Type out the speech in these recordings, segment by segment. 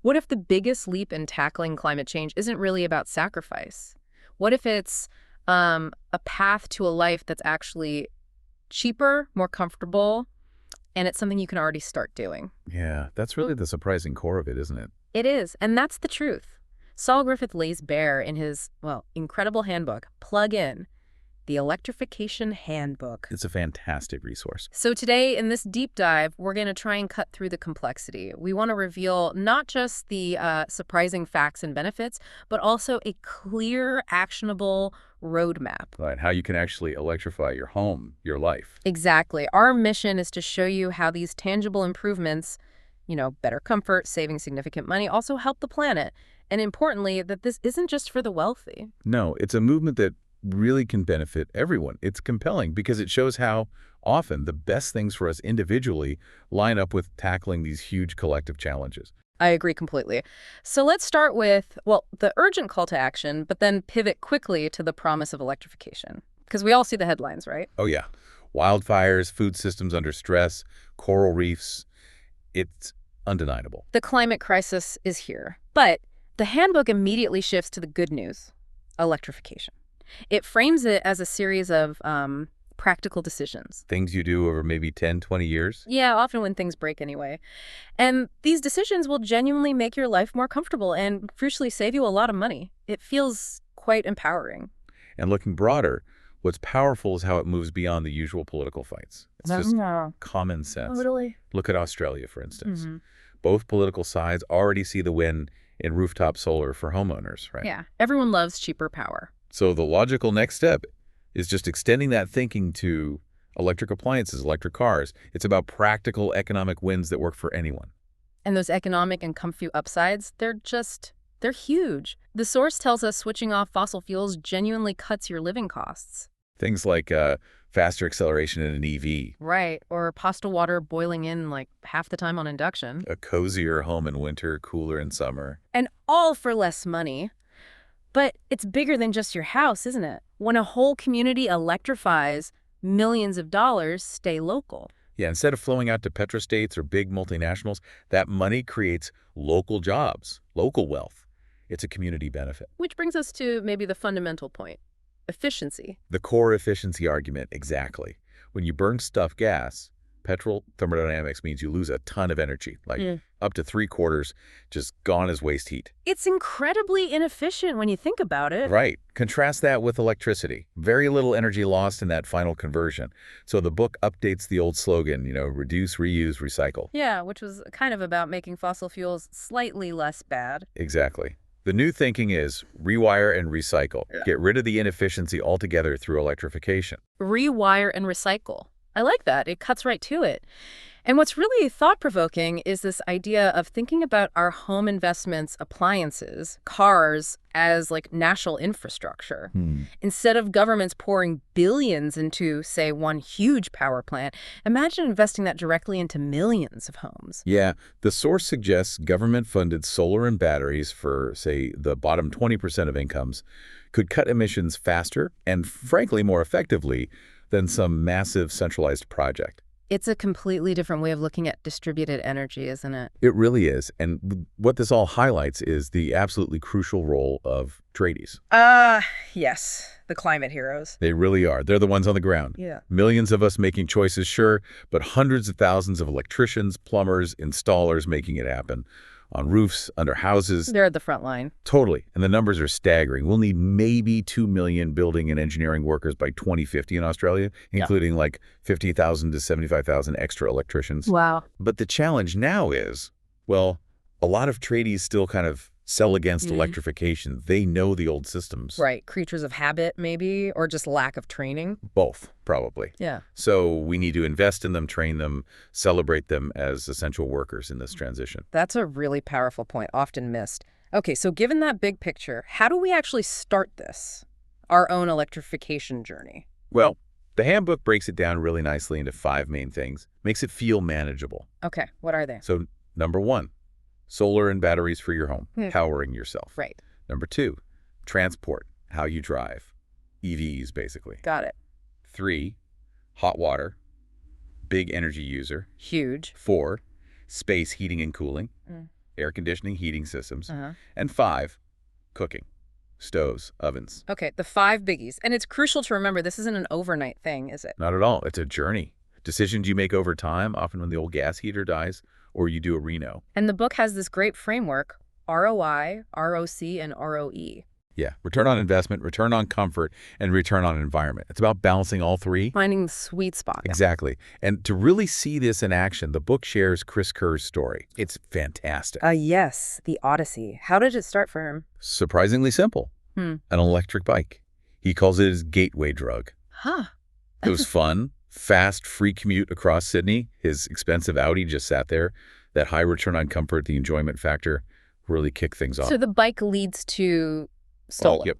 What if the biggest leap in tackling climate change isn't really about sacrifice? What if it's a path to a life that's actually cheaper, more comfortable, and it's something you can already start doing? Yeah, that's really the surprising core of it, isn't it? It is, and that's the truth. Saul Griffith lays bare in his, well, incredible handbook, Plug In, the Electrification Handbook. It's a fantastic resource. So today, in this deep dive, we're going to try and cut through the complexity. We want to reveal not just the surprising facts and benefits, but also a clear, actionable roadmap. Right, how you can actually electrify your home, your life. Exactly. Our mission is to show you how these tangible improvements, better comfort, saving significant money, also help the planet. And importantly, that this isn't just for the wealthy. No, it's a movement that really can benefit everyone. It's compelling because it shows how often the best things for us individually line up with tackling these huge collective challenges. I agree completely. So let's start with, well, the urgent call to action, but then pivot quickly to the promise of electrification. Because we all see the headlines, right? Oh yeah, wildfires, food systems under stress, coral reefs. It's undeniable. The climate crisis is here. But the handbook immediately shifts to the good news, electrification. It frames it as a series of practical decisions. Things you do over maybe 10, 20 years. Yeah, often when things break anyway. And these decisions will genuinely make your life more comfortable and crucially save you a lot of money. It feels quite empowering. And looking broader, what's powerful is how it moves beyond the usual political fights. It's just common sense. Totally. Look at Australia, for instance. Both political sides already see the win in rooftop solar for homeowners, right? Yeah, everyone loves cheaper power. So the logical next step is just extending that thinking to electric appliances, electric cars. It's about practical economic wins that work for anyone. And those economic and comfy upsides, they're huge. The source tells us switching off fossil fuels genuinely cuts your living costs. Things like faster acceleration in an EV. Right, or pasta water boiling in like half the time on induction. A cozier home in winter, cooler in summer. And all for less money. But it's bigger than just your house, isn't it? When a whole community electrifies, millions of dollars stay local. Yeah, instead of flowing out to petrostates or big multinationals, that money creates local jobs, local wealth. It's a community benefit. Which brings us to maybe the fundamental point, efficiency. The core efficiency argument, exactly. When you burn stuff gas, petrol thermodynamics means you lose a ton of energy, like up to 3/4 just gone as waste heat. It's incredibly inefficient when you think about it. Right. Contrast that with electricity. Very little energy lost in that final conversion. So the book updates the old slogan, reduce, reuse, recycle. Yeah, which was kind of about making fossil fuels slightly less bad. Exactly. The new thinking is rewire and recycle. Get rid of the inefficiency altogether through electrification. Rewire and recycle. I like that. It cuts right to it. And what's really thought-provoking is this idea of thinking about our home investments, appliances, cars, as like national infrastructure. Instead of governments pouring billions into, say, one huge power plant, imagine investing that directly into millions of homes. Yeah, the source suggests government-funded solar and batteries for, say, the bottom 20% of incomes could cut emissions faster and, frankly, more effectively than some massive centralized project. It's a completely different way of looking at distributed energy, isn't it? It really is. And what this all highlights is the absolutely crucial role of tradies. Yes. The climate heroes. They really are. They're the ones on the ground. Yeah. Millions of us making choices, sure, but hundreds of thousands of electricians, plumbers, installers making it happen. On roofs, under houses. They're at the front line. Totally. And the numbers are staggering. We'll need maybe 2 million building and engineering workers by 2050 in Australia, including like 50,000 to 75,000 extra electricians. Wow. But the challenge now is, well, a lot of tradies still kind of sell against electrification. They know the old systems. Right. Creatures of habit, maybe, or just lack of training. Both, probably. Yeah. So we need to invest in them, train them, celebrate them as essential workers in this transition. That's a really powerful point, often missed. Okay, so given that big picture, how do we actually start this, our own electrification journey? Well, the handbook breaks it down really nicely into 5 main things, makes it feel manageable. Okay, what are they? So, number 1, solar and batteries for your home, powering yourself. Right. Number 2, transport, how you drive. EVs, basically. Got it. 3, hot water, big energy user. Huge. 4, space heating and cooling. air conditioning, heating systems. Uh-huh. And 5, cooking, stoves, ovens. Okay, the 5 biggies. And it's crucial to remember this isn't an overnight thing, is it? Not at all. It's a journey. Decisions you make over time, often when the old gas heater dies, or you do a reno. And the book has this great framework, ROI, ROC, and ROE. Yeah, return on investment, return on comfort, and return on environment. It's about balancing all three. Finding the sweet spot. Exactly. And to really see this in action, the book shares Chris Kerr's story. It's fantastic. Yes, the Odyssey. How did it start for him? Surprisingly simple. An electric bike. He calls it his gateway drug. Huh. It was fun, fast, free commute across Sydney. His expensive Audi just sat there. That high return on comfort, the enjoyment factor, really kicked things off. So the bike leads to solar. Oh, yep.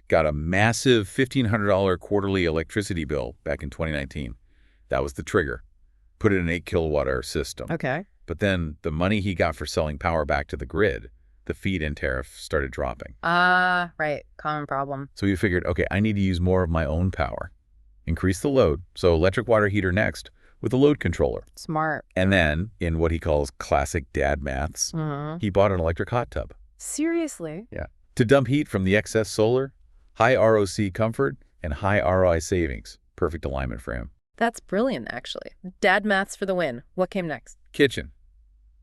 Got a massive $1,500 quarterly electricity bill back in 2019. That was the trigger. Put in an 8 kilowatt-hour system. Okay. But then the money he got for selling power back to the grid, the feed-in tariff started dropping. Right. Common problem. So he figured, okay, I need to use more of my own power. Increase the load. So electric water heater next with a load controller. Smart. And then, in what he calls classic dad maths, he bought an electric hot tub. Seriously? Yeah. To dump heat from the excess solar, high ROC comfort, and high ROI savings. Perfect alignment for him. That's brilliant, actually. Dad maths for the win. What came next? Kitchen.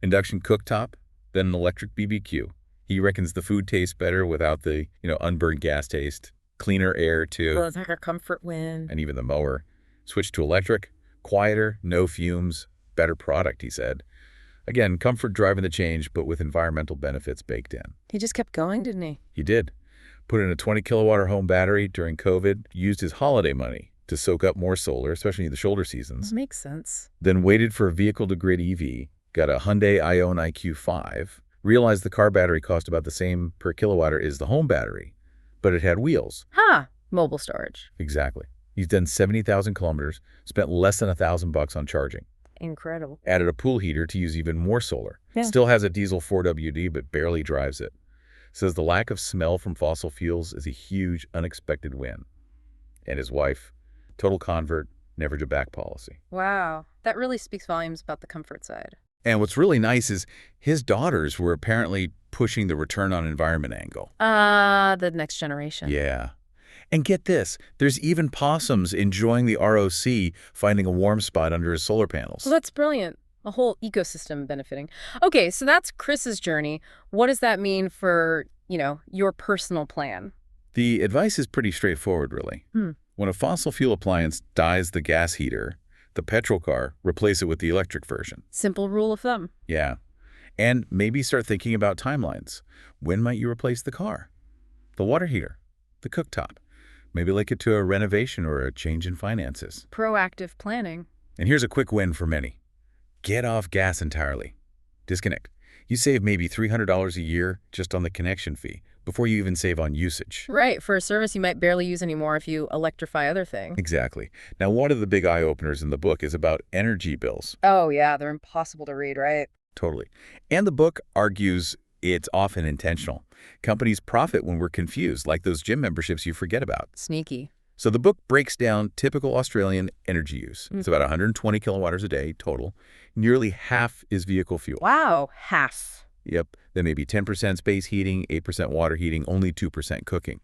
Induction cooktop, then an electric BBQ. He reckons the food tastes better without the, unburned gas taste. Cleaner air, too. Well, it's like a comfort win. And even the mower. Switched to electric, quieter, no fumes, better product, he said. Again, comfort driving the change, but with environmental benefits baked in. He just kept going, didn't he? He did. Put in a 20 kilowatt home battery during COVID, used his holiday money to soak up more solar, especially in the shoulder seasons. That makes sense. Then waited for a vehicle-to-grid EV, got a Hyundai Ion IQ5, realized the car battery cost about the same per kilowatt as the home battery, but it had wheels. Mobile storage. Exactly. He's done 70,000 kilometers, spent less than $1,000 on charging. Incredible. Added a pool heater to use even more solar. Yeah. Still has a diesel 4WD, but barely drives it. Says the lack of smell from fossil fuels is a huge, unexpected win. And his wife, total convert, never to back policy. Wow. That really speaks volumes about the comfort side. And what's really nice is his daughters were apparently pushing the return on environment angle. The next generation. Yeah. And get this, there's even possums enjoying the ROC, finding a warm spot under his solar panels. Well, that's brilliant. A whole ecosystem benefiting. Okay, so that's Chris's journey. What does that mean for, your personal plan? The advice is pretty straightforward, really. When a fossil fuel appliance dies the gas heater, the petrol car, replace it with the electric version. Simple rule of thumb. Yeah. And maybe start thinking about timelines. When might you replace the car? The water heater? The cooktop? Maybe link it to a renovation or a change in finances. Proactive planning. And here's a quick win for many. Get off gas entirely. Disconnect. You save maybe $300 a year just on the connection fee before you even save on usage. Right, for a service you might barely use anymore if you electrify other things. Exactly. Now, one of the big eye-openers in the book is about energy bills. Oh, yeah, they're impossible to read, right? Totally. And the book argues it's often intentional. Companies profit when we're confused, like those gym memberships you forget about. Sneaky. So the book breaks down typical Australian energy use. It's about 120 kilowatt-hours a day total. Nearly half is vehicle fuel. Wow, half. Yep. Then maybe 10% space heating, 8% water heating, only 2% cooking.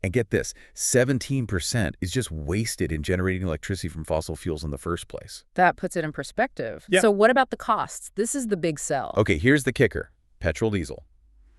And get this, 17% is just wasted in generating electricity from fossil fuels in the first place. That puts it in perspective. Yeah. So what about the costs? This is the big sell. Okay, here's the kicker. Petrol, diesel.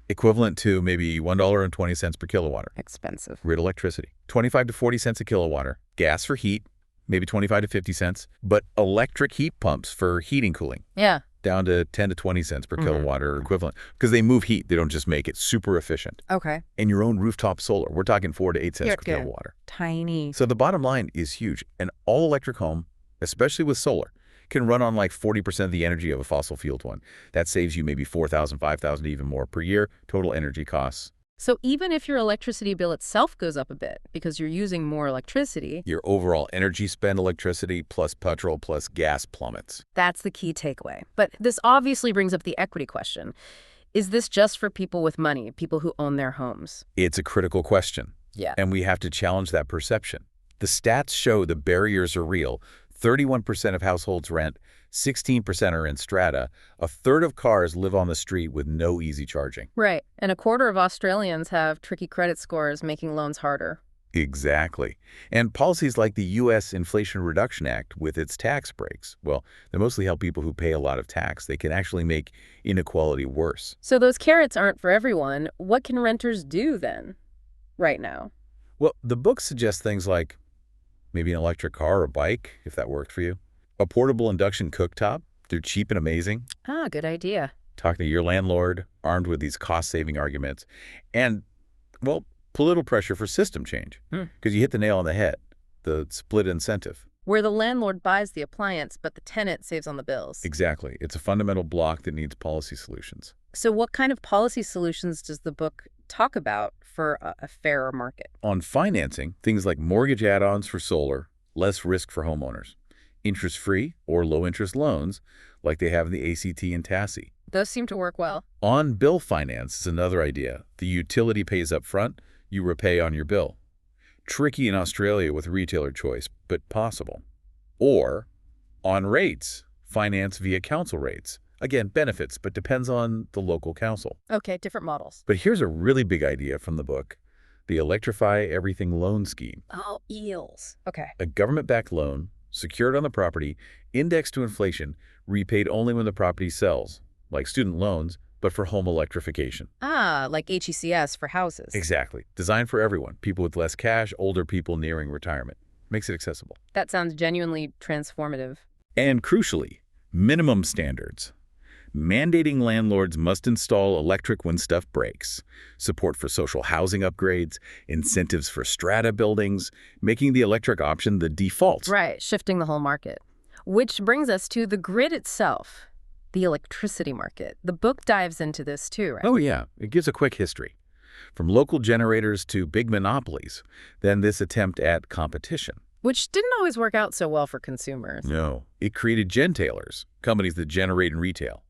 Equivalent to maybe $1.20 per kilowatt. Expensive. Grid electricity. 25 to 40 cents a kilowatt. Gas for heat, maybe 25 to 50 cents. But electric heat pumps for heating, cooling. Yeah. Down to 10 to 20 cents per kilowatt or equivalent. Because they move heat. They don't just make it super efficient. Okay. And your own rooftop solar. We're talking 4 to 8 cents per kilowatt. Tiny. So the bottom line is huge. An all-electric home, especially with solar, can run on like 40% of the energy of a fossil-fueled one. That saves you maybe $4,000, $5,000, even more per year, total energy costs. So even if your electricity bill itself goes up a bit because you're using more electricity, your overall energy spend, electricity plus petrol plus gas plummets. That's the key takeaway. But this obviously brings up the equity question. Is this just for people with money, people who own their homes? It's a critical question. Yeah. And we have to challenge that perception. The stats show the barriers are real. 31% of households rent, 16% are in strata. A third of cars live on the street with no easy charging. Right. And a quarter of Australians have tricky credit scores, making loans harder. Exactly. And policies like the U.S. Inflation Reduction Act with its tax breaks, well, they mostly help people who pay a lot of tax. They can actually make inequality worse. So those carrots aren't for everyone. What can renters do then, right now? Well, the book suggests things like maybe an electric car or bike, if that worked for you. A portable induction cooktop. They're cheap and amazing. Ah, good idea. Talk to your landlord, armed with these cost-saving arguments. And, well, political pressure for system change. Because you hit the nail on the head, the split incentive. Where the landlord buys the appliance, but the tenant saves on the bills. Exactly. It's a fundamental block that needs policy solutions. So what kind of policy solutions does the book talk about for a fairer market? On financing, things like mortgage add-ons for solar, less risk for homeowners, interest-free or low-interest loans like they have in the ACT and TASI. Those seem to work well. On-bill finance is another idea. The utility pays up front, you repay on your bill. Tricky in Australia with retailer choice, but possible. Or on rates, finance via council rates. Again, benefits, but depends on the local council. Okay, different models. But here's a really big idea from the book, the Electrify Everything loan scheme. Oh, eels. Okay. A government-backed loan, secured on the property, indexed to inflation, repaid only when the property sells, like student loans, but for home electrification. Ah, like HECS for houses. Exactly. Designed for everyone, people with less cash, older people nearing retirement. Makes it accessible. That sounds genuinely transformative. And crucially, minimum standards. Mandating landlords must install electric when stuff breaks, support for social housing upgrades, incentives for strata buildings, making the electric option the default. Right, shifting the whole market. Which brings us to the grid itself, the electricity market. The book dives into this too, right? Oh yeah, it gives a quick history. From local generators to big monopolies, then this attempt at competition. Which didn't always work out so well for consumers. No, it created gentailers, companies that generate and retail,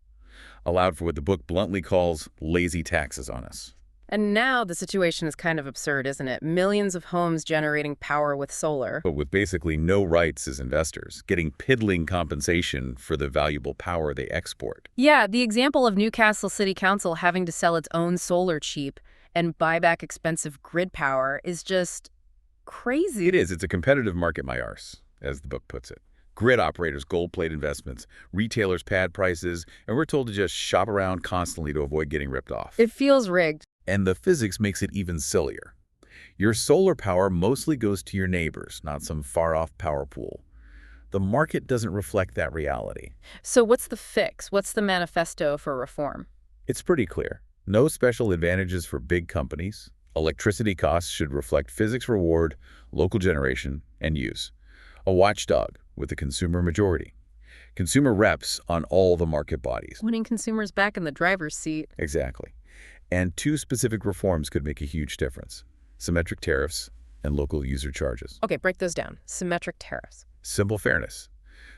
allowed for what the book bluntly calls lazy taxes on us. And now the situation is kind of absurd, isn't it? Millions of homes generating power with solar. But with basically no rights as investors, getting piddling compensation for the valuable power they export. Yeah, the example of Newcastle City Council having to sell its own solar cheap and buy back expensive grid power is just crazy. It is. It's a competitive market, my arse, as the book puts it. Grid operators gold-plate investments, retailers pad prices, and we're told to just shop around constantly to avoid getting ripped off. It feels rigged. And the physics makes it even sillier. Your solar power mostly goes to your neighbors, not some far-off power pool. The market doesn't reflect that reality. So what's the fix? What's the manifesto for reform? It's pretty clear. No special advantages for big companies. Electricity costs should reflect physics reward, local generation, and use. A watchdog with a consumer majority. Consumer reps on all the market bodies. Winning consumers back in the driver's seat. Exactly. And two specific reforms could make a huge difference. Symmetric tariffs and local user charges. Okay, break those down. Symmetric tariffs. Simple fairness.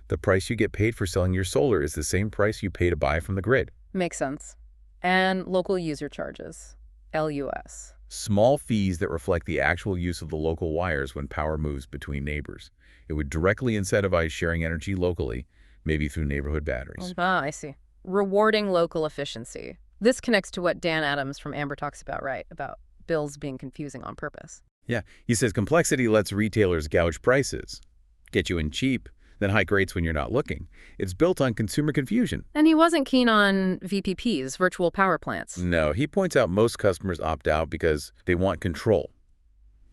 The price you get paid for selling your solar is the same price you pay to buy from the grid. Makes sense. And local user charges. LUS. Small fees that reflect the actual use of the local wires when power moves between neighbors. It would directly incentivize sharing energy locally, maybe through neighborhood batteries. Ah, I see. Rewarding local efficiency. This connects to what Dan Adams from Amber talks about, right? About bills being confusing on purpose. Yeah, he says complexity lets retailers gouge prices, get you in cheap, then hike rates when you're not looking. It's built on consumer confusion. And he wasn't keen on VPPs, virtual power plants. No, he points out most customers opt out because they want control.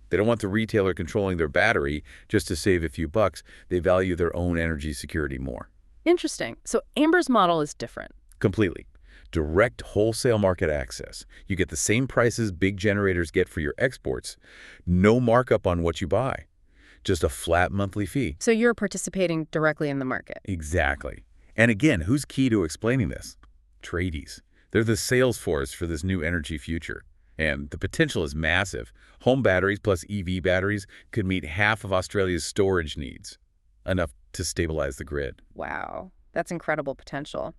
They don't want the retailer controlling their battery just to save a few bucks. They value their own energy security more. Interesting. So Amber's model is different. Completely. Direct wholesale market access. You get the same prices big generators get for your exports. No markup on what you buy. Just a flat monthly fee. So you're participating directly in the market. Exactly. And again, who's key to explaining this? Tradies. They're the sales force for this new energy future. And the potential is massive. Home batteries plus EV batteries could meet half of Australia's storage needs. Enough to stabilize the grid. Wow, that's incredible potential.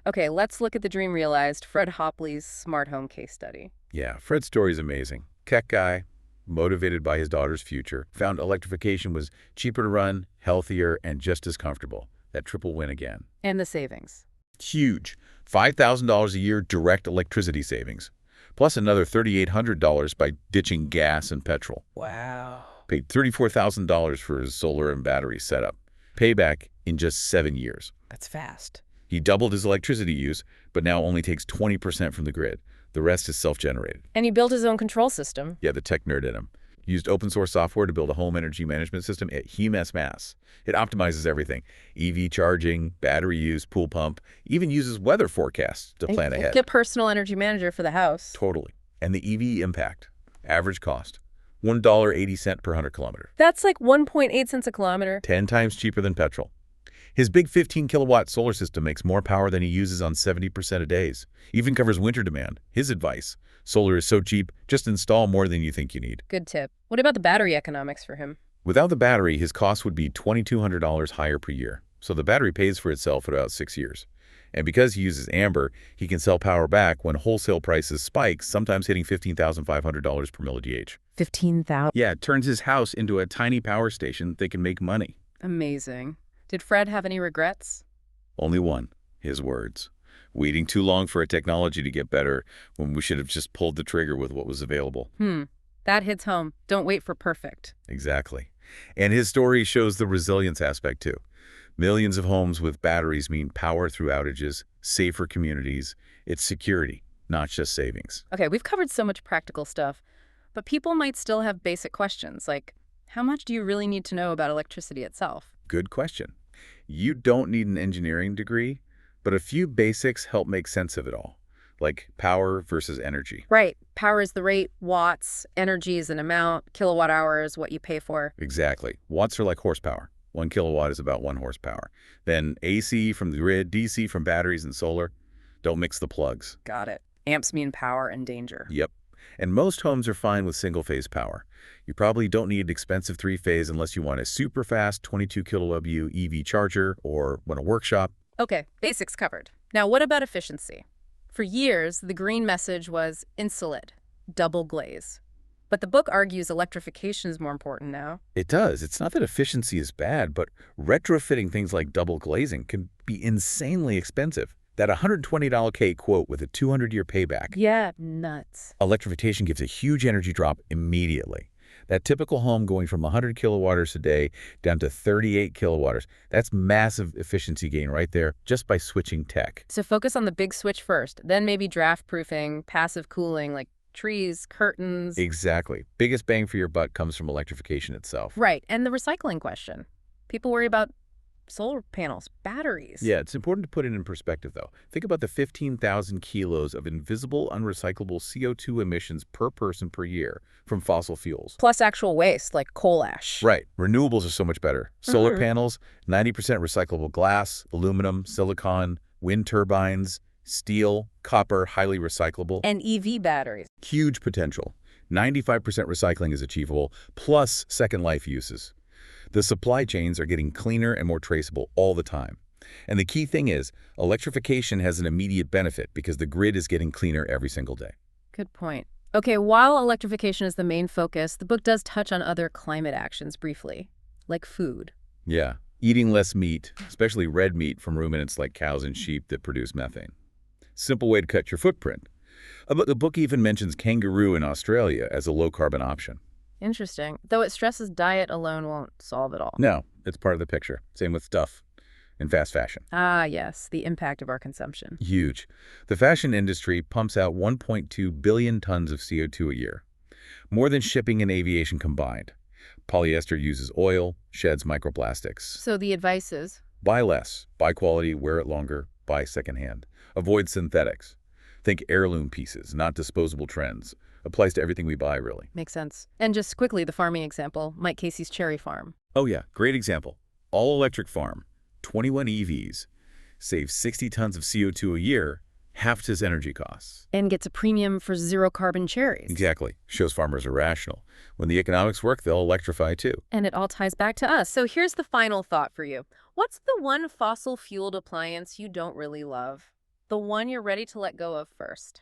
Okay, let's look at the dream realized, Fred Hopley's smart home case study. Yeah, Fred's story is amazing. Tech guy, motivated by his daughter's future, found electrification was cheaper to run, healthier, and just as comfortable. that triple win again. And the savings. Huge. $5,000 a year direct electricity savings, plus another $3,800 by ditching gas and petrol. Wow. Paid $34,000 for his solar and battery setup. Payback in just 7 years. That's fast. He doubled his electricity use, but now only takes 20% from the grid. The rest is self-generated. And he built his own control system. Yeah, the tech nerd in him. Used open source software to build a home energy management system at mass. It optimizes everything. EV charging, battery use, pool pump, even uses weather forecasts to plan ahead. Get a personal energy manager for the house. Totally. And the EV impact. Average cost. $1.80 per 100 kilometers. That's like 1.8 cents a kilometer. 10 times cheaper than petrol. His big 15-kilowatt solar system makes more power than he uses on 70% of days. Even covers winter demand. His advice: solar is so cheap, just install more than you think you need. Good tip. What about the battery economics for him? Without the battery, his cost would be $2,200 higher per year. So the battery pays for itself in about 6 years. And because he uses amber, he can sell power back when wholesale prices spike, sometimes hitting $15,500 per milli-DH. 15,000. Yeah, it turns his house into a tiny power station that can make money. Amazing. Did Fred have any regrets? Only one. His words. Waiting too long for a technology to get better when we should have just pulled the trigger with what was available. That hits home. Don't wait for perfect. Exactly. And his story shows the resilience aspect too. Millions of homes with batteries mean power through outages, safer communities. It's security, not just savings. Okay, we've covered so much practical stuff, but people might still have basic questions like, how much do you really need to know about electricity itself? Good question. You don't need an engineering degree, but a few basics help make sense of it all, like power versus energy. Right. Power is the rate, watts, energy is an amount, kilowatt hours, what you pay for. Exactly. Watts are like horsepower. 1 kilowatt is about 1 horsepower. Then AC from the grid, DC from batteries and solar. Don't mix the plugs. Got it. Amps mean power and danger. Yep. And most homes are fine with single-phase power. You probably don't need expensive 3-phase unless you want a super fast 22 kW EV charger or want a workshop. Okay, basics covered. Now what about efficiency? For years, the green message was insulate, double glaze. But the book argues electrification is more important now. It does. It's not that efficiency is bad, but retrofitting things like double glazing can be insanely expensive. That $120 K quote with a 200-year payback. Yeah, nuts. Electrification gives a huge energy drop immediately. That typical home going from 100 kilowatters a day down to 38 kilowatters, that's massive efficiency gain right there just by switching tech. So focus on the big switch first, then maybe draft proofing, passive cooling like trees, curtains. Exactly. Biggest bang for your buck comes from electrification itself. Right, and the recycling question. People worry about solar panels, batteries. Yeah, it's important to put it in perspective, though. Think about the 15,000 kilos of invisible, unrecyclable CO2 emissions per person per year from fossil fuels. Plus actual waste, like coal ash. Right. Renewables are so much better. Solar panels, 90% recyclable glass, aluminum, silicon, wind turbines, steel, copper, highly recyclable. And EV batteries. Huge potential. 95% recycling is achievable, plus second life uses. The supply chains are getting cleaner and more traceable all the time. And the key thing is, electrification has an immediate benefit because the grid is getting cleaner every single day. Good point. Okay, while electrification is the main focus, the book does touch on other climate actions briefly, like food. Yeah, eating less meat, especially red meat from ruminants like cows and sheep that produce methane. Simple way to cut your footprint. The book even mentions kangaroo in Australia as a low-carbon option. Interesting. Though it stresses diet alone won't solve it all. No, it's part of the picture. Same with stuff in fast fashion. Ah, yes, the impact of our consumption. Huge. The fashion industry pumps out 1.2 billion tons of CO2 a year, more than shipping and aviation combined. Polyester uses oil, sheds microplastics. So the advice is? Buy less, buy quality, wear it longer, buy secondhand. Avoid synthetics. Think heirloom pieces, not disposable trends. Applies to everything we buy, really. Makes sense. And just quickly, the farming example, Mike Casey's cherry farm. Oh yeah, great example. All-electric farm, 21 EVs, saves 60 tons of CO2 a year, half his energy costs. And gets a premium for zero-carbon cherries. Exactly. Shows farmers are rational. When the economics work, they'll electrify too. And it all ties back to us. So here's the final thought for you. What's the one fossil-fueled appliance you don't really love? The one you're ready to let go of first?